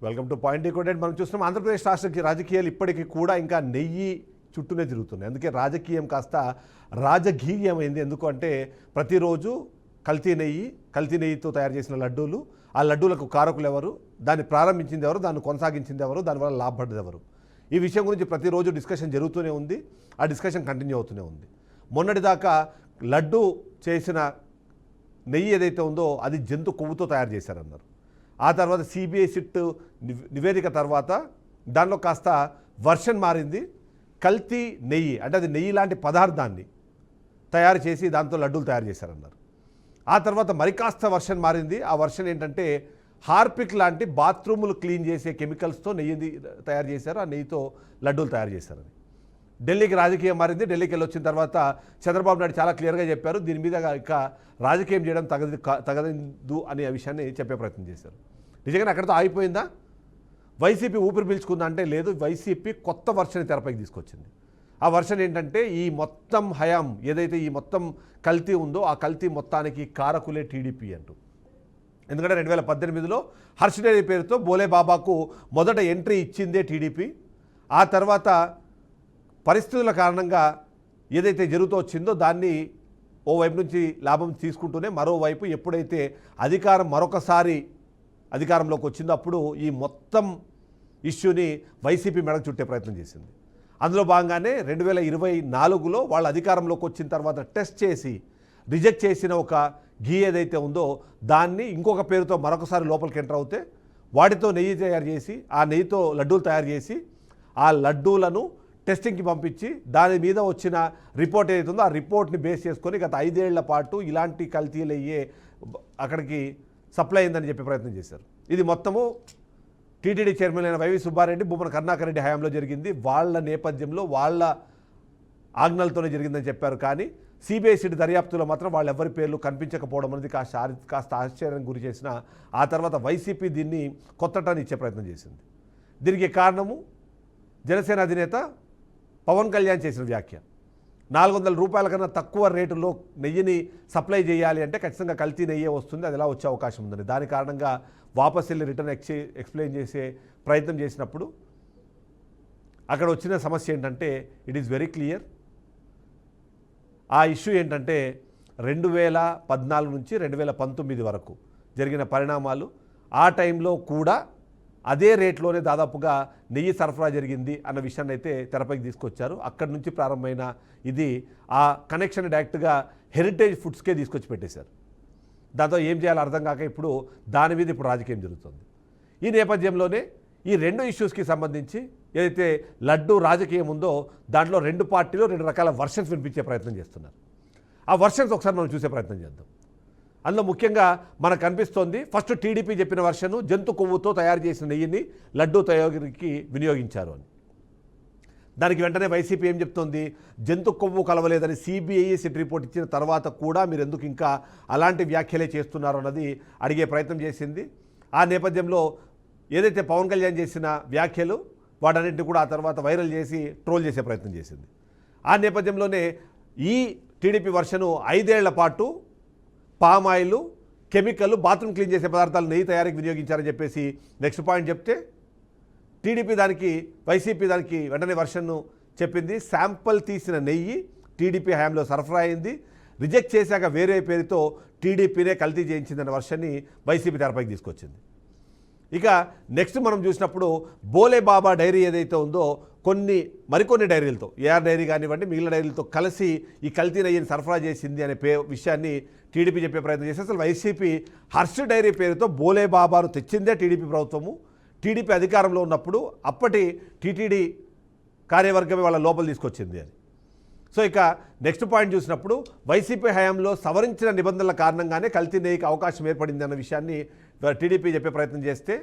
Welcome to point decoded. మనం చూస్తున్నాం ఆంధ్రప్రదేశ్ రాష్ట్ర రాజకీయాలు ఇప్పటికీ కూడా ఇంకా నెయ్యి చుట్టూనే తిరుగుతున్నాయి. అందుకే రాజకీయం కాస్త రాజకీయమైంది. ఎందుకంటే ప్రతిరోజు కల్తీ నెయ్యితో తయారు చేసిన లడ్డూలు, ఆ లడ్డూలకు కారకులు ఎవరు, దాన్ని ప్రారంభించింది ఎవరు, దాన్ని కొనసాగించింది ఎవరు, దానివల్ల లాభపడ్డది ఎవరు, ఈ విషయం గురించి ప్రతిరోజు డిస్కషన్ జరుగుతూనే ఉంది. ఆ డిస్కషన్ కంటిన్యూ అవుతూనే ఉంది. మొన్నటిదాకా లడ్డు చేసిన నెయ్యి ఏదైతే ఉందో అది జంతు కొవ్వుతో తయారు చేశారన్నారు. ఆ తర్వాత సిబిఐ సిట్ నివేదిక తర్వాత దానిలో కాస్త వర్షన్ మారింది. కల్తీ నెయ్యి అంటే అది నెయ్యి లాంటి పదార్థాన్ని తయారు చేసి దాంతో లడ్డూలు తయారు చేశారన్నారు. ఆ తర్వాత మరి కాస్త వర్షన్ మారింది. ఆ వర్షన్ ఏంటంటే హార్పిక్ లాంటి బాత్రూములు క్లీన్ చేసే కెమికల్స్తో నెయ్యి తయారు చేశారు, ఆ నెయ్యితో లడ్డూలు తయారు చేశారని. ఢిల్లీకి రాజకీయం మారింది. ఢిల్లీకి వెళ్ళి వచ్చిన తర్వాత చంద్రబాబు నాయుడు చాలా క్లియర్గా చెప్పారు, దీని మీద ఇక రాజకీయం చేయడం తగదు అనే విషయాన్ని చెప్పే ప్రయత్నం చేశారు. నిజంగానే అక్కడితో ఆగిపోయిందా? వైసీపీ ఊపిరి పీల్చుకుందా అంటే లేదు. వైసీపీ కొత్త వర్షన్ తెరపైకి తీసుకొచ్చింది. ఆ వర్షన్ ఏంటంటే ఈ మొత్తం హయాం ఏదైతే ఈ మొత్తం కల్తీ ఉందో ఆ కల్తీ మొత్తానికి కారకులే టీడీపీ అంటూ. ఎందుకంటే 2018లో హర్ష్ డైరీ పేరుతో బోలే బాబాకు మొదట ఎంట్రీ ఇచ్చిందే టీడీపీ. ఆ తర్వాత పరిస్థితుల కారణంగా ఏదైతే జరుగుతూ వచ్చిందో దాన్ని ఓవైపు నుంచి లాభం తీసుకుంటూనే మరోవైపు ఎప్పుడైతే అధికారం మరొకసారి అధికారంలోకి వచ్చిందో అప్పుడు ఈ మొత్తం ఇష్యూని వైసీపీ మెడకు చుట్టే ప్రయత్నం చేసింది. అందులో భాగంగానే 2024లో వాళ్ళ అధికారంలోకి వచ్చిన తర్వాత టెస్ట్ చేసి రిజెక్ట్ చేసిన ఒక ఘీ ఏదైతే ఉందో దాన్ని ఇంకొక పేరుతో మరొకసారి లోపలికి ఎంటర్ అవుతే వాటితో నెయ్యి తయారు చేసి ఆ నెయ్యితో లడ్డూలు తయారు చేసి ఆ లడ్డూలను టెస్టింగ్కి పంపించి దాని మీద వచ్చిన రిపోర్ట్ ఏదైతే ఉందో ఆ రిపోర్ట్ని బేస్ చేసుకొని గత 5 ఏళ్ల పాటు ఇలాంటి కల్తీలు అయ్యే అక్కడికి సప్లై అయిందని చెప్పే ప్రయత్నం చేశారు. ఇది మొత్తము టీటీడీ చైర్మన్ అయిన వైవి సుబ్బారెడ్డి, భూమన కరుణాకర్ రెడ్డి హయాంలో జరిగింది. వాళ్ళ నేపథ్యంలో వాళ్ళ ఆజ్ఞలతోనే జరిగిందని చెప్పారు. కానీ సిబిఐ సిట్ దర్యాప్తులో మాత్రం వాళ్ళెవ్వరి పేర్లు కనిపించకపోవడం అనేది కాస్త ఆశ్చర్యానికి గురి చేసిన ఆ తర్వాత వైసీపీ దీన్ని కొత్తటాన్ని ఇచ్చే ప్రయత్నం చేసింది. దీనికి కారణము జనసేన అధినేత పవన్ కళ్యాణ్ చేసిన వ్యాఖ్య. 400 రూపాయల కన్నా తక్కువ రేటులో నెయ్యిని సప్లై చేయాలి అంటే ఖచ్చితంగా కల్తీ నెయ్యే వస్తుంది, అది ఎలా వచ్చే అవకాశం ఉందని. దాని కారణంగా వాపస్ వెళ్ళి రిటర్న్ ఎక్స్ప్లెయిన్ చేసే ప్రయత్నం చేసినప్పుడు అక్కడ వచ్చిన సమస్య ఏంటంటే ఇట్ ఈస్ వెరీ క్లియర్. ఆ ఇష్యూ ఏంటంటే 2014 నుంచి 2019 వరకు జరిగిన పరిణామాలు, ఆ టైంలో కూడా అదే రేట్లోనే దాదాపుగా నెయ్యి సరఫరా జరిగింది అన్న విషయాన్ని అయితే తెరపైకి తీసుకొచ్చారు. అక్కడి నుంచి ప్రారంభమైన ఇది ఆ కనెక్షన్ డైరెక్ట్గా హెరిటేజ్ ఫుడ్స్కే తీసుకొచ్చి పెట్టేశారు. దాంతో ఏం చేయాలో అర్థం కాక ఇప్పుడు దాని మీద ఇప్పుడు రాజకీయం జరుగుతుంది. ఈ నేపథ్యంలోనే ఈ 2 ఇష్యూస్కి సంబంధించి ఏదైతే లడ్డు రాజకీయం ఉందో దాంట్లో 2 పార్టీలు 2 రకాల వర్షన్స్ వినిపించే ప్రయత్నం చేస్తున్నారు. ఆ వర్షన్స్ ఒకసారి మనం చూసే ప్రయత్నం చేద్దాం. అందులో ముఖ్యంగా మనకు కనిపిస్తోంది ఫస్ట్ టీడీపీ చెప్పిన వర్షను జంతు కొవ్వుతో తయారు చేసిన నెయ్యిని లడ్డూ తయారీకి వినియోగించారు అని. దానికి వెంటనే వైసీపీ ఏం చెప్తోంది, జంతు కొవ్వు కలవలేదని సిబిఐ సిట్ రిపోర్ట్ ఇచ్చిన తర్వాత కూడా మీరు ఎందుకు ఇంకా అలాంటి వ్యాఖ్యలే చేస్తున్నారు అన్నది అడిగే ప్రయత్నం చేసింది. ఆ నేపథ్యంలో ఏదైతే పవన్ కళ్యాణ్ చేసిన వ్యాఖ్యలు వాటన్నింటినీ కూడా ఆ తర్వాత వైరల్ చేసి ట్రోల్ చేసే ప్రయత్నం చేసింది. ఆ నేపథ్యంలోనే ఈ టీడీపీ వర్షను 5 ఏళ్ల పాటు పామాయిల్, కెమికల్, బాత్రూమ్ క్లీన్ చేసే పదార్థాలు నెయ్యి తయారీకి వినియోగించారని చెప్పేసి నెక్స్ట్ పాయింట్ చెప్తే టీడీపీ దానికి వైసీపీ దానికి వెంటనే వర్షన్ను చెప్పింది. శాంపుల్ తీసిన నెయ్యి టీడీపీ హయాంలో సరఫరా అయింది, రిజెక్ట్ చేశాక వేరే పేరుతో టీడీపీనే కల్తీ చేయించిందన్న వర్షన్ని వైసీపీ తెరపైకి తీసుకొచ్చింది. ఇక నెక్స్ట్ మనం చూసినప్పుడు బోలే బాబా డైరీ ఏదైతే ఉందో మరికొన్ని డైరీలతో, ఏఆర్ డైరీ కానివ్వండి మిగిలిన డైరీలతో కలిసి ఈ కల్తీ నెయ్యిని సరఫరా చేసింది అనే విషయాన్ని టీడీపీ చెప్పే ప్రయత్నం చేసి అసలు వైసీపీ హర్ష్ డైరీ పేరుతో బోలే బాబాను తెచ్చిందే టీడీపీ ప్రభుత్వము. టీడీపీ అధికారంలో ఉన్నప్పుడు అప్పటి టీటీడీ కార్యవర్గమే వాళ్ళ లోపల తీసుకొచ్చింది అని. సో ఇక నెక్స్ట్ పాయింట్ చూసినప్పుడు వైసీపీ హయాంలో సవరించిన నిబంధనల కారణంగానే కల్తీ నెయ్యికి అవకాశం ఏర్పడింది అన్న విషయాన్ని టీడీపీ చెప్పే ప్రయత్నం చేస్తే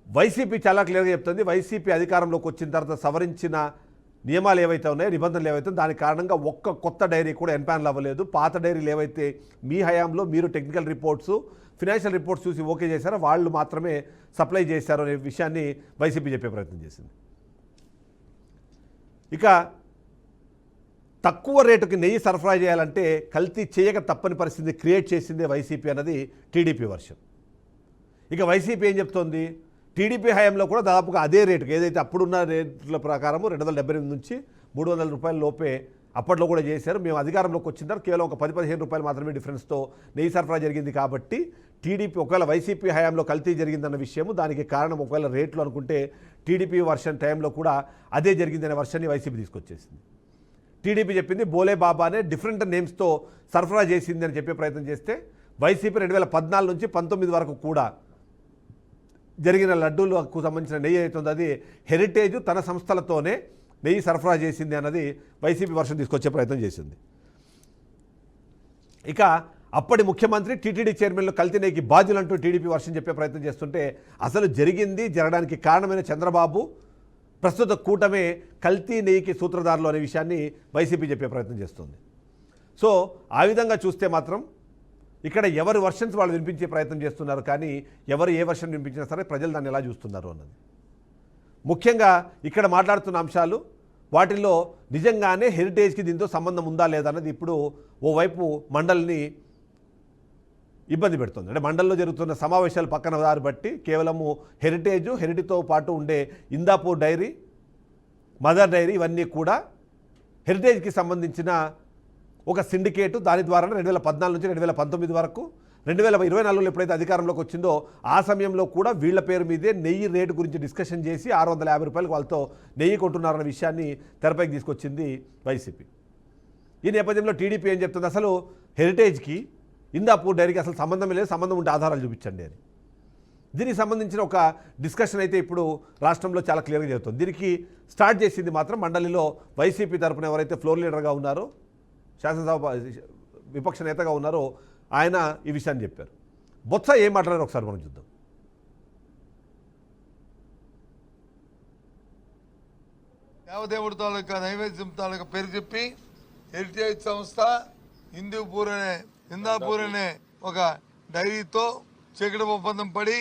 వైసీపీ చాలా క్లియర్గా చెప్తుంది. వైసీపీ అధికారంలోకి వచ్చిన తర్వాత సవరించిన నియమాలు ఏవైతే ఉన్నాయో, నిబంధనలు ఏవైతే దాని కారణంగా ఒక్క కొత్త డైరీ కూడా ఎన్పానల్ అవ్వలేదు. పాత డైరీలు ఏవైతే మీ హయాంలో మీరు టెక్నికల్ రిపోర్ట్స్, ఫినాన్షియల్ రిపోర్ట్స్ చూసి ఓకే చేశారో వాళ్ళు మాత్రమే సప్లై చేశారు అనే విషయాన్ని వైసీపీ చెప్పే ప్రయత్నం చేసింది. ఇక తక్కువ రేటుకి నెయ్యి సరఫరా చేయాలంటే కల్తీ చేయక తప్పని పరిస్థితి క్రియేట్ చేసిందే వైసీపీ అన్నది టీడీపీ వర్షన్. ఇక వైసీపీ ఏం చెప్తోంది, టీడీపీ హయాంలో కూడా దాదాపుగా అదే రేటుకి ఏదైతే అప్పుడున్న రేట్ల ప్రకారం 278 నుంచి 300 రూపాయల లోపే అప్పట్లో కూడా చేశారు. మేము అధికారంలోకి వచ్చిన తర్వాత కేవలం ఒక 10-15 రూపాయలు మాత్రమే డిఫరెన్స్తో నెయ్యి సరఫరా జరిగింది. కాబట్టి టీడీపీ ఒకవేళ వైసీపీ హయాంలో కల్తీ జరిగిందన్న విషయము, దానికి కారణం ఒకవేళ రేట్లు అనుకుంటే టీడీపీ వర్షన్ టైంలో కూడా అదే జరిగిందనే వర్షన్ని వైసీపీ తీసుకొచ్చేసింది. టీడీపీ చెప్పింది బోలే బాబానే డిఫరెంట్ నేమ్స్తో సరఫరా చేసింది అని చెప్పే ప్రయత్నం చేస్తే, వైసీపీ 2014 నుంచి 19 వరకు కూడా జరిగిన లడ్డూలకు సంబంధించిన నెయ్యి అవుతుంది అది హెరిటేజ్ తన సంస్థలతోనే నెయ్యి సరఫరా చేసింది అన్నది వైసీపీ వర్షం తీసుకొచ్చే ప్రయత్నం చేసింది. ఇక అప్పటి ముఖ్యమంత్రి టీటీడీ చైర్మన్లు కల్తీ నెయ్యికి బాధ్యులంటూ టీడీపీ వర్షం చెప్పే ప్రయత్నం చేస్తుంటే, అసలు జరగడానికి కారణమైన చంద్రబాబు, ప్రస్తుత కూటమే కల్తీ నెయ్యికి సూత్రధారులు అనే విషయాన్ని వైసీపీ చెప్పే ప్రయత్నం చేస్తుంది. సో ఆ విధంగా చూస్తే మాత్రం ఇక్కడ ఎవరి వర్షన్స్ వాళ్ళు వినిపించే ప్రయత్నం చేస్తున్నారు, కానీ ఎవరు ఏ వర్షన్ వినిపించినా సరే ప్రజలు దాన్ని ఎలా చూస్తున్నారు అన్నది ముఖ్యంగా ఇక్కడ మాట్లాడుతున్న అంశాలు. వాటిల్లో నిజంగానే హెరిటేజ్కి దీంతో సంబంధం ఉందా లేదా అన్నది ఇప్పుడు ఓవైపు మండలిని ఇబ్బంది పెడుతుంది. అంటే మండలిలో జరుగుతున్న సమావేశాలు పక్కన దారి బట్టి కేవలము హెరిటేజ్తో పాటు ఉండే ఇందాపూర్ డైరీ, మదర్ డైరీ ఇవన్నీ కూడా హెరిటేజ్కి సంబంధించిన ఒక సిండికేటు. దాని ద్వారా 2014 నుంచి 2019 వరకు 2024లో ఎప్పుడైతే అధికారంలోకి వచ్చిందో ఆ సమయంలో కూడా వీళ్ల పేరు మీదే నెయ్యి రేటు గురించి డిస్కషన్ చేసి 650 రూపాయలకు వాళ్ళతో నెయ్యి కొంటున్నారన్న విషయాన్ని తెరపైకి తీసుకొచ్చింది వైసీపీ. ఈ నేపథ్యంలో టీడీపీ ఏం చెప్తుంది, అసలు హెరిటేజ్కి ఇందాపూర్ డైరీకి అసలు సంబంధం లేదు, సంబంధం ఉంటే ఆధారాలు చూపించండి అని. దీనికి సంబంధించిన ఒక డిస్కషన్ అయితే ఇప్పుడు రాష్ట్రంలో చాలా క్లియర్గా జరుగుతుంది. దీనికి స్టార్ట్ చేసింది మాత్రం మండలిలో వైసీపీ తరపున ఎవరైతే ఫ్లోర్ లీడర్గా ఉన్నారో, శాసనసభ విపక్ష నేతగా ఉన్నారో ఆయన ఈ విషయాన్ని చెప్పారు. బొత్స ఏం మాట్లాడారు ఒకసారి మనం చూద్దాం. దేవదేవుడి తాలూకా నైవేద్యం తాలూకా పేరు చెప్పి హెరిటేజ్ సంస్థ ఇందాపూర్ అనే ఒక డైరీతో చీకటి ఒప్పందం పడి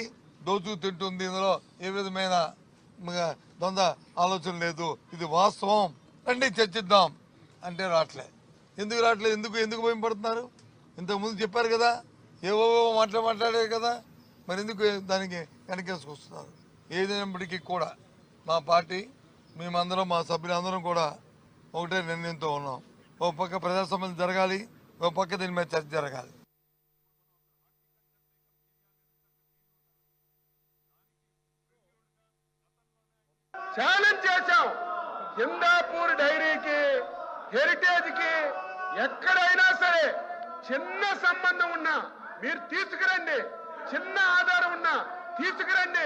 దోచుకు తింటుంది. ఇందులో ఏ విధమైన దొంద ఆలోచన లేదు, ఇది వాస్తవం, రండి చర్చిద్దాం అంటే రావట్లే. ఎందుకు రావట్లేదు, ఎందుకు భయం పడుతున్నారు? ఇంతకుముందు చెప్పారు కదా, ఏవో మాట్లాడారు కదా, మరి ఎందుకు దానికి వెనకేసుకొస్తున్నారు? ఏదైనప్పటికీ కూడా మా పార్టీ, మేమందరం, మా సభ్యులందరం కూడా ఒకటే నిర్ణయంతో ఉన్నాం. ఓ పక్క ప్రజా సంబంధం జరగాలి, ఓ పక్క దీని మీద చర్చ జరగాలి. ఛాలెంజ్ చేశాం, ఇందాపూర్ డైరీకి హెరిటేజ్కి ఎక్కడైనా సరే చిన్న సంబంధం ఉన్నా మీరు తీసుకురండి, చిన్న ఆధారం ఉన్నా తీసుకురండి,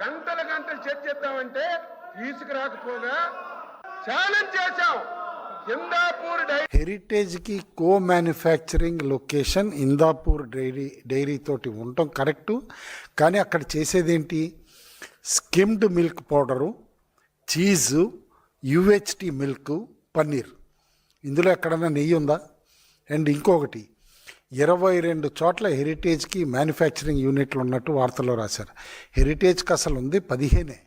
గంటలు చర్చిద్దామంటే తీసుకురాకపోగా ఛాలెంజ్ చేశాం. ఇందాపూర్ హెరిటేజ్కి co manufacturing location Indapur dairy తోటి ఉండటం కరెక్టు. కానీ అక్కడ చేసేదేంటి, skimmed milk powder, cheese, UHT milk, paneer. ఇందులో ఎక్కడన్నా నెయ్యి ఉందా? అండ్ ఇంకొకటి, 22 చోట్ల హెరిటేజ్కి మ్యానుఫ్యాక్చరింగ్ యూనిట్లు ఉన్నట్టు వార్తల్లో రాశారు. హెరిటేజ్కి అసలు ఉంది 15.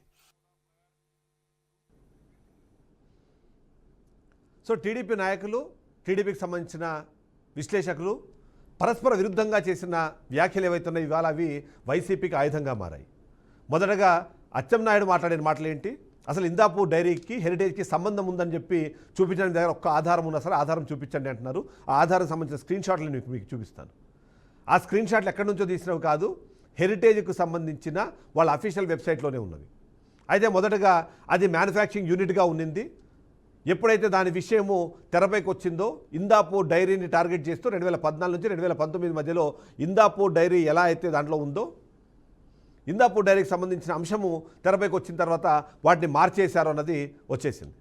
సో టీడీపీ నాయకులు, టీడీపీకి సంబంధించిన విశ్లేషకులు పరస్పర విరుద్ధంగా చేసిన వ్యాఖ్యలు ఏవైతున్నాయి ఇవాళ అవి వైసీపీకి ఆయుధంగా మారాయి. మొదటగా అచ్చెన్నాయుడు మాట్లాడిన మాటలు ఏంటి, అసలు ఇందాపూర్ డైరీకి హెరిటేజ్కి సంబంధం ఉందని చెప్పి చూపించడానికి దగ్గర ఒక్క ఆధారం ఉన్నా సరే ఆధారం చూపించండి అంటున్నారు. ఆ ఆధారం సంబంధించిన స్క్రీన్ షాట్లు నేను మీకు చూపిస్తాను. ఆ స్క్రీన్ షాట్లు ఎక్కడి నుంచో తీసినవి కాదు, హెరిటేజ్కు సంబంధించిన వాళ్ళ అఫీషియల్ వెబ్సైట్లోనే ఉన్నవి. అయితే మొదటగా అది మ్యానుఫ్యాక్చరింగ్ యూనిట్గా ఉన్నింది. ఎప్పుడైతే దాని విషయము తెరపైకి వచ్చిందో ఇందాపూర్ డైరీని టార్గెట్ చేస్తూ 2014 నుంచి 2019 మధ్యలో ఇందాపూర్ డైరీ ఎలా అయితే దాంట్లో ఉందో, ఇందాపూర్ డైరీకి సంబంధించిన అంశము తెరపైకి వచ్చిన తర్వాత వాటిని మార్చేశారు అన్నది వచ్చేసింది.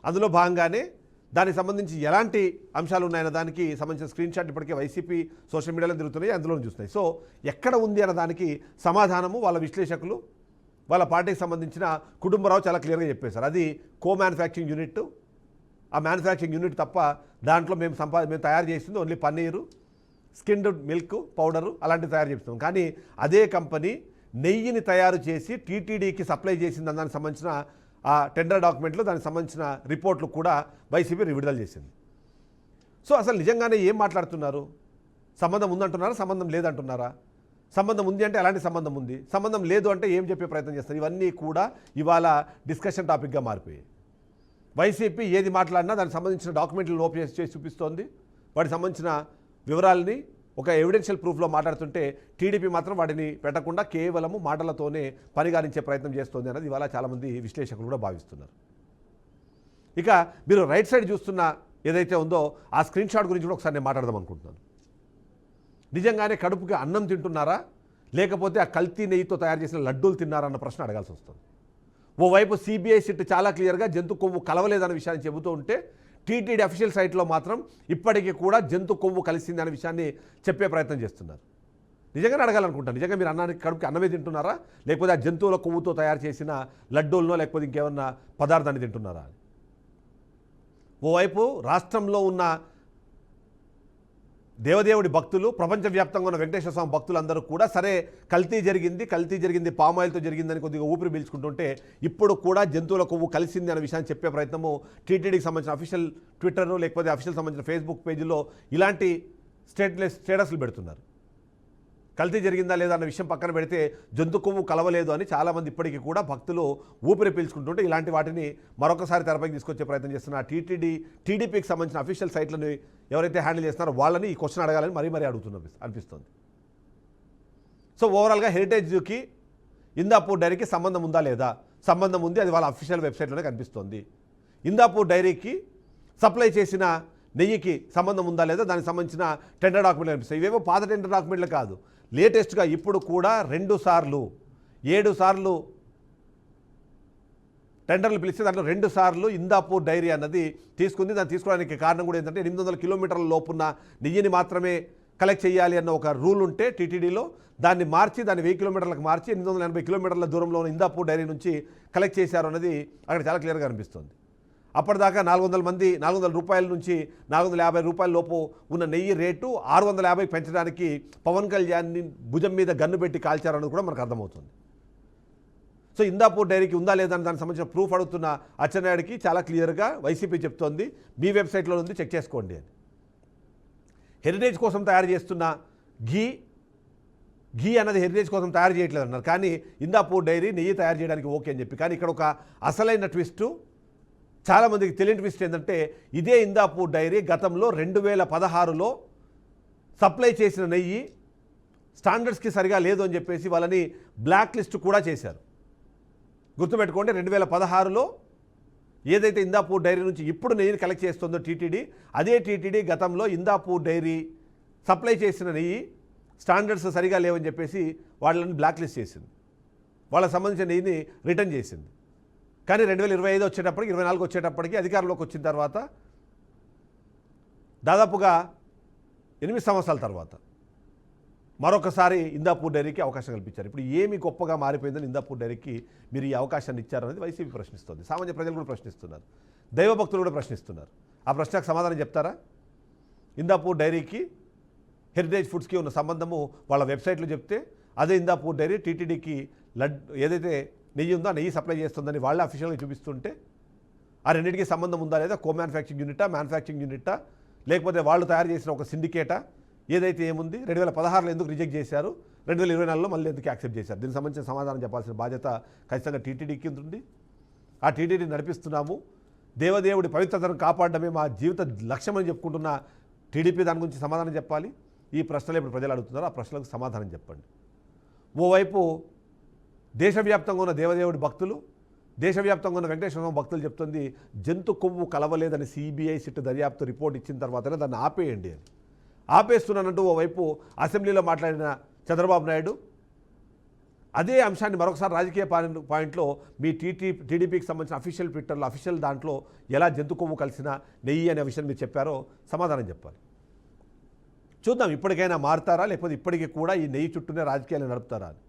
అందులో భాగంగానే దానికి సంబంధించి ఎలాంటి అంశాలు ఉన్నాయన్న దానికి సంబంధించిన స్క్రీన్ షాట్ ఇప్పటికే వైసీపీ సోషల్ మీడియాలో తిరుగుతున్నాయి, అందులో చూస్తున్నాయి. సో ఎక్కడ ఉంది అన్న దానికి సమాధానము వాళ్ళ విశ్లేషకులు, వాళ్ళ పార్టీకి సంబంధించిన కుటుంబరావు చాలా క్లియర్గా చెప్పేశారు. అది కో మ్యానుఫ్యాక్చరింగ్ యూనిట్. ఆ మ్యానుఫ్యాక్చరింగ్ యూనిట్ తప్ప దాంట్లో మేము తయారు చేసింది only paneer, skinned milk powder అలాంటివి తయారు చేస్తాం. కానీ అదే కంపెనీ నెయ్యిని తయారు చేసి టీటీడీకి సప్లై చేసిందని దానికి సంబంధించిన ఆ టెండర్ డాక్యుమెంట్లు, దానికి సంబంధించిన రిపోర్ట్లు కూడా వైసీపీ విడుదల చేసింది. సో అసలు నిజంగానే ఏం మాట్లాడుతున్నారు? సంబంధం ఉందంటున్నారా, సంబంధం లేదంటున్నారా? సంబంధం ఉంది అంటే ఎలాంటి సంబంధం ఉంది, సంబంధం లేదు అంటే ఏం చెప్పే ప్రయత్నం చేస్తారు. ఇవన్నీ కూడా ఇవాళ డిస్కషన్ టాపిక్గా మారిపోయాయి. వైసీపీ ఏది మాట్లాడినా దానికి సంబంధించిన డాక్యుమెంట్లు ఓపెన్ చేసి చూపిస్తోంది. వాటికి సంబంధించిన వివరాలని ఒక ఎవిడెన్షియల్ ప్రూఫ్లో మాట్లాడుతుంటే టీడీపీ మాత్రం వాటిని పెట్టకుండా కేవలము మాటలతోనే పనిగారించే ప్రయత్నం చేస్తోంది అన్నది ఇవాళ చాలామంది విశ్లేషకులు కూడా భావిస్తున్నారు. ఇక మీరు రైట్ సైడ్ చూస్తున్న ఏదైతే ఉందో ఆ స్క్రీన్ షాట్ గురించి కూడా ఒకసారి నేను మాట్లాడదాం అనుకుంటున్నాను. నిజంగానే కడుపుకి అన్నం తింటున్నారా, లేకపోతే ఆ కల్తీ నెయ్యితో తయారు చేసిన లడ్డూలు తిన్నారా అన్న ప్రశ్న అడగాల్సి వస్తుంది. ఓవైపు సిబిఐ సిట్ చాలా క్లియర్గా జంతు కొవ్వు కలవలేదన్న విషయాన్ని చెబుతూ ఉంటే టీటీడీ అఫీషియల్ సైట్లో మాత్రం ఇప్పటికీ కూడా జంతు కొవ్వు కలిసింది అనే విషయాన్ని చెప్పే ప్రయత్నం చేస్తున్నారు. నిజంగానే అడగాలనుకుంటాను, నిజంగా మీరు అన్నానికి కడుపుకి అన్నమే తింటున్నారా, లేకపోతే ఆ జంతువుల కొవ్వుతో తయారు చేసిన లడ్డూలనో లేకపోతే ఇంకేమన్నా పదార్థాన్ని తింటున్నారా అని. ఓవైపు రాష్ట్రంలో ఉన్న దేవదేవుడి భక్తులు, ప్రపంచవ్యాప్తంగా ఉన్న వెంకటేశ్వర స్వామి భక్తులందరూ కూడా సరే కల్తీ జరిగింది పామాయిల్తో జరిగిందని కొద్దిగా ఊపిరి పీల్చుకుంటుంటే ఇప్పుడు కూడా జంతువుల కొవ్వు కలిసింది అనే విషయాన్ని చెప్పే ప్రయత్నము టీటీడీకి సంబంధించిన అఫీషియల్ ట్విట్టర్ లేకపోతే అఫీషియల్ సంబంధించిన ఫేస్బుక్ పేజీలో ఇలాంటి స్టేటస్లు పెడుతున్నారు. కల్తీ జరిగిందా లేదా అన్న విషయం పక్కన పెడితే జంతు కొవ్వు కలవలేదు అని చాలామంది ఇప్పటికీ కూడా భక్తులు ఊపిరి పీల్చుకుంటుంటే ఇలాంటి వాటిని మరొకసారి తెరపైకి తీసుకొచ్చే ప్రయత్నం చేస్తున్న టీడీపీకి సంబంధించిన అఫీషియల్ సైట్లను ఎవరైతే హ్యాండిల్ చేస్తున్నారో వాళ్ళని ఈ క్వశ్చన్ అడగాలని మరీ అడుగుతున్నారు అనిపిస్తుంది. సో ఓవరాల్గా హెరిటేజ్కి ఇందాపూర్ డైరీకి సంబంధం ఉందా లేదా, సంబంధం ఉంది, అది వాళ్ళ అఫీషియల్ వెబ్సైట్లోనే కనిపిస్తోంది. ఇందాపూర్ డైరీకి సప్లై చేసిన నెయ్యికి సంబంధం ఉందా లేదా దానికి సంబంధించిన టెండర్ డాక్యుమెంట్లు కనిపిస్తాయి. ఇవేవో పాత టెండర్ డాక్యుమెంట్లు కాదు, లేటెస్ట్గా ఇప్పుడు కూడా 7 సార్లు టెండర్లు పిలిస్తే దాంట్లో 2 సార్లు ఇందాపూర్ డైరీ అన్నది తీసుకుంది. దాన్ని తీసుకోవడానికి కారణం కూడా ఏంటంటే 800 కిలోమీటర్ల లోపున్న నెయ్యిని మాత్రమే కలెక్ట్ చేయాలి అన్న ఒక రూల్ ఉంటే టీటీడీలో దాన్ని 1000 కిలోమీటర్లకు మార్చి 880 కిలోమీటర్ల దూరంలో ఉన్న ఇందాపూర్ డైరీ నుంచి కలెక్ట్ చేశారు అన్నది అక్కడ చాలా క్లియర్గా అనిపిస్తుంది. అప్పటిదాకా 400 రూపాయల నుంచి 450 రూపాయల లోపు ఉన్న నెయ్యి రేటు 650 పెంచడానికి పవన్ కళ్యాణ్ని భుజం మీద గన్ను పెట్టి కాల్చారన్నది కూడా మనకు అర్థమవుతుంది. సో ఇందాపూర్ డైరీకి ఉందా లేదా అని దానికి సంబంధించిన ప్రూఫ్ అడుగుతున్న అచ్చెన్నాయుడికి చాలా క్లియర్గా వైసీపీ చెప్తోంది, మీ వెబ్సైట్లో ఉంది, చెక్ చేసుకోండి అని. హెరిటేజ్ కోసం తయారు చేస్తున్న ఘీ అన్నది హెరిటేజ్ కోసం తయారు చేయట్లేదు అన్నారు, కానీ ఇందాపూర్ డైరీ నెయ్యి తయారు చేయడానికి ఓకే అని చెప్పి. కానీ ఇక్కడ ఒక అసలైన ట్విస్టు, చాలామందికి తెలియని ట్విస్ట్ ఏంటంటే ఇదే ఇందాపూర్ డైరీ గతంలో 2016లో సప్లై చేసిన నెయ్యి స్టాండర్డ్స్కి సరిగా లేదు అని చెప్పేసి వాళ్ళని బ్లాక్ లిస్ట్ కూడా చేశారు. గుర్తుపెట్టుకోండి, 2016లో ఏదైతే ఇందాపూర్ డైరీ నుంచి ఇప్పుడు నెయ్యిని కలెక్ట్ చేస్తుందో టీటీడీ, అదే టీటీడీ గతంలో ఇందాపూర్ డైరీ సప్లై చేసిన నెయ్యి స్టాండర్డ్స్ సరిగా లేవని చెప్పేసి వాళ్ళని బ్లాక్ లిస్ట్ చేసింది, వాళ్ళకి సంబంధించిన నెయ్యిని రిటర్న్ చేసింది. కానీ 2025 వచ్చేటప్పటికి 24 వచ్చేటప్పటికి అధికారంలోకి వచ్చిన తర్వాత దాదాపుగా 8 సంవత్సరాల తర్వాత మరొకసారి ఇందాపూర్ డైరీకి అవకాశం కల్పించారు. ఇప్పుడు ఏమి గొప్పగా మారిపోయిందని ఇందాపూర్ డైరీకి మీరు ఈ అవకాశాన్ని ఇచ్చారనేది వైసీపీ ప్రశ్నిస్తుంది, సామాన్య ప్రజలు కూడా ప్రశ్నిస్తున్నారు, దైవభక్తులు కూడా ప్రశ్నిస్తున్నారు. ఆ ప్రశ్నకు సమాధానం చెప్తారా? ఇందాపూర్ డైరీకి హెరిటేజ్ ఫుడ్స్కి ఉన్న సంబంధము వాళ్ళ వెబ్సైట్లో చెప్తే అదే ఇందాపూర్ డైరీ టీటీడీకి ఏదైతే నెయ్యి ఉందో ఆ నెయ్యి సప్లై చేస్తుందని వాళ్ళే అఫీషియల్గా చూపిస్తుంటే ఆ రెండింటికి సంబంధం ఉందా లేదా, మ్యానుఫ్యాక్చరింగ్ యూనిటా లేకపోతే వాళ్ళు తయారు చేసిన ఒక సిండికేటా, ఏదైతే ఏముంది 2016లో ఎందుకు రిజెక్ట్ చేశారు, 2024లో మళ్ళీ ఎందుకు యాక్సెప్ట్ చేశారు, దీనికి సంబంధించిన సమాధానం చెప్పాల్సిన బాధ్యత ఖచ్చితంగా టీటీడీకి ఉంది. ఆ టీటీడీ నడిపిస్తున్నాము, దేవదేవుడి పవిత్రతను కాపాడడమే మా జీవిత లక్ష్యమని చెప్పుకుంటున్న టీడీపీ దాని గురించి సమాధానం చెప్పాలి. ఈ ప్రశ్నలు ఇప్పుడు ప్రజలు అడుగుతున్నారు, ఆ ప్రశ్నలకు సమాధానం చెప్పండి. ఓవైపు దేశవ్యాప్తంగా ఉన్న దేవదేవుడి భక్తులు, దేశవ్యాప్తంగా ఉన్న వెంకటేశ్వర స్వామి భక్తులు చెప్తుంది జంతు కొవ్వు కలవలేదని సిబిఐ సిట్ దర్యాప్తు రిపోర్ట్ ఇచ్చిన తర్వాతనే దాన్ని ఆపేయండి అని. ఆపేస్తున్నానంటూ ఓవైపు అసెంబ్లీలో మాట్లాడిన చంద్రబాబు నాయుడు అదే అంశాన్ని మరొకసారి రాజకీయ పాయింట్లో మీ టీడీపీకి సంబంధించిన అఫీషియల్ ట్విట్టర్లో అఫీషియల్ దాంట్లో ఎలా జంతు కొవ్వు కలిసిన నెయ్యి అనే విషయం మీరు చెప్పారో సమాధానం చెప్పాలి. చూద్దాం ఇప్పటికైనా మారుతారా, లేకపోతే ఇప్పటికీ కూడా ఈ నెయ్యి చుట్టూనే రాజకీయాలు నడుపుతారా అని.